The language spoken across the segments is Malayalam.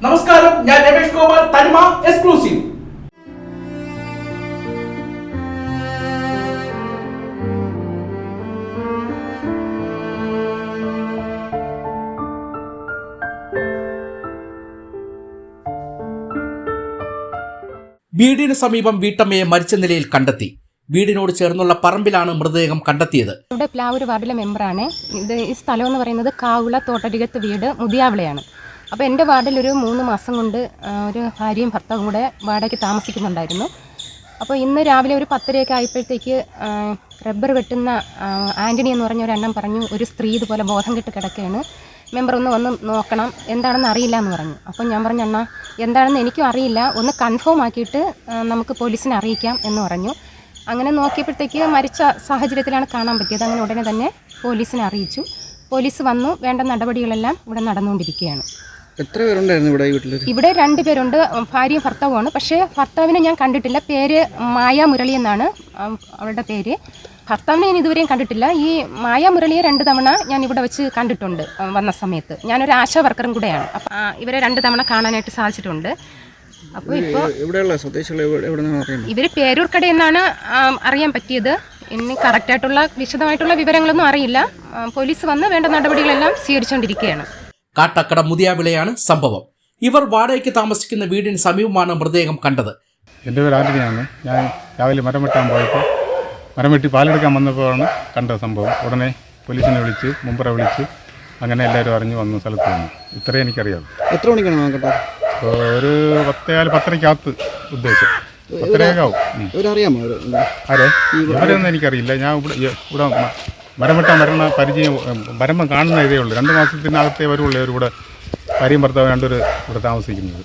നമസ്കാരം, ഞാൻ രമേഷ് ഗോപാൽ, തനിമ എക്സ്ക്ലൂസീവ്. വീടിന് സമീപം വീട്ടമ്മയെ മരിച്ച നിലയിൽ കണ്ടെത്തി. വീടിനോട് ചേർന്നുള്ള പറമ്പിലാണ് മൃതദേഹം കണ്ടെത്തിയത്. ഇവിടെ പ്ലാവൂർ വാർഡിലെ മെമ്പറാണ്. ഈ സ്ഥലം എന്ന് പറയുന്നത് കാവുള തോട്ടരികത്ത് വീട് മുതിയാവിളയാണ്. അപ്പോൾ എൻ്റെ വാർഡിൽ ഒരു 3 മാസം കൊണ്ട് ഒരു ഭാര്യയും ഭർത്താവും കൂടെ വാടകയ്ക്ക് താമസിക്കുന്നുണ്ടായിരുന്നു. അപ്പോൾ ഇന്ന് രാവിലെ ഒരു 10:30 ആയപ്പോഴത്തേക്ക് റബ്ബർ വെട്ടുന്ന ആൻ്റണി എന്ന് പറഞ്ഞ ഒരു അണ്ണൻ പറഞ്ഞു, ഒരു സ്ത്രീ ഇതുപോലെ ബോധം കെട്ട് കിടക്കുകയാണ്, മെമ്പർ ഒന്ന് വന്ന് നോക്കണം, എന്താണെന്ന് അറിയില്ല എന്ന് പറഞ്ഞു. അപ്പോൾ ഞാൻ പറഞ്ഞു, അണ്ണാ എന്താണെന്ന് എനിക്കും അറിയില്ല, ഒന്ന് കൺഫേം ആക്കിയിട്ട് നമുക്ക് പോലീസിനെ അറിയിക്കാം എന്ന് പറഞ്ഞു. അങ്ങനെ നോക്കിയപ്പോഴത്തേക്ക് മരിച്ച സാഹചര്യത്തിലാണ് കാണാൻ പറ്റിയത്. അങ്ങനെ ഉടനെ തന്നെ പോലീസിനെ അറിയിച്ചു. പോലീസ് വന്നു, വേണ്ട നടപടികളെല്ലാം ഇവിടെ നടന്നുകൊണ്ടിരിക്കുകയാണ്. എത്ര പേരുണ്ടായിരുന്നു ഇവിടെ വീട്ടിൽ? ഇവിടെ 2 പേരുണ്ട്, ഭാര്യയും ഭർത്താവുമാണ്. പക്ഷേ ഭർത്താവിനെ ഞാൻ കണ്ടിട്ടില്ല. പേര് മായ മുരളി എന്നാണ് അവളുടെ പേര്. ഭർത്താവിനെ ഞാൻ ഇതുവരെയും കണ്ടിട്ടില്ല. ഈ മായ മുരളിയെ 2 തവണ ഞാൻ ഇവിടെ വെച്ച് കണ്ടിട്ടുണ്ട്. വന്ന സമയത്ത് ഞാനൊരു ആശാ വർക്കറും കൂടെയാണ്. അപ്പം ഇവരെ 2 തവണ കാണാനായിട്ട് സാധിച്ചിട്ടുണ്ട്. അപ്പോൾ ഇപ്പോൾ ഇവർ പേരൂർക്കട എന്നാണ് അറിയാൻ പറ്റിയത്. ഇനി കറക്റ്റായിട്ടുള്ള വിശദമായിട്ടുള്ള വിവരങ്ങളൊന്നും അറിയില്ല. പോലീസ് വന്ന് വേണ്ട നടപടികളെല്ലാം സ്വീകരിച്ചുകൊണ്ടിരിക്കുകയാണ്. കാട്ടക്കട മുതിയാവിളയാണ് സംഭവം. ഇവർ വാടകയ്ക്ക് താമസിക്കുന്ന വീടിന് സമീപമാണ് മൃതദേഹം കണ്ടത്. എൻ്റെ പേര് ആന്റണിയാണ്. ഞാൻ രാവിലെ മരം വെട്ടാൻ പോയപ്പോൾ മരം വെട്ടി പാലെടുക്കാൻ വന്നപ്പോഴാണ് കണ്ട സംഭവം. ഉടനെ പോലീസിനെ വിളിച്ച്, മുമ്പറെ വിളിച്ച്, അങ്ങനെ എല്ലാവരും അറിഞ്ഞു വന്നു, സ്ഥലത്ത് വന്നു. ഇത്രയും എനിക്കറിയാം. എത്ര മണിക്കാണ് നോക്കട്ടെ? ഒരു 10:10 ഉദ്ദേശം 10:30 ഇവരറിയാമോ? ആരെ? ഇവരൊന്നും എനിക്കറിയില്ല. ഞാൻ ഇവിടെ മരം വെട്ടാൻ വരണ പരിചയം, മരം കാണുന്ന ഇതേ ഉള്ളൂ. 2 മാസത്തിനകത്തേ വരുള്ളൂ ഇവരിവിടെ ഭാര്യയും ഭർത്താവ് 2 പേര് ഇവിടെ താമസിക്കുന്നത്.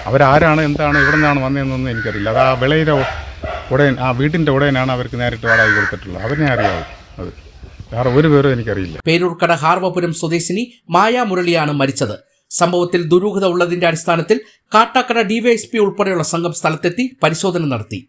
അവരാരാണ്, എന്താണ്, ഇവിടെ നിന്നാണ് വന്നതെന്നൊന്നും എനിക്കറിയില്ല. അത് ആ വിളയുടെ ഉടയൻ, ആ വീട്ടിൻ്റെ ഉടയനാണ് അവർക്ക് നേരിട്ട് വാടക കൊടുത്തിട്ടുള്ളത്. അവരെ അറിയാവും. അത് വേറെ ഒരു പേരും എനിക്കറിയില്ല. പേരൂർക്കട ഹാർവപുരം സ്വദേശിനി മായ മുരളിയാണ് മരിച്ചത്. സംഭവത്തിൽ ദുരൂഹത ഉള്ളതിന്റെ അടിസ്ഥാനത്തിൽ കാട്ടാക്കട ഡിവൈഎസ്പി ഉൾപ്പെടെയുള്ള സംഘം സ്ഥലത്തെത്തി പരിശോധന നടത്തി.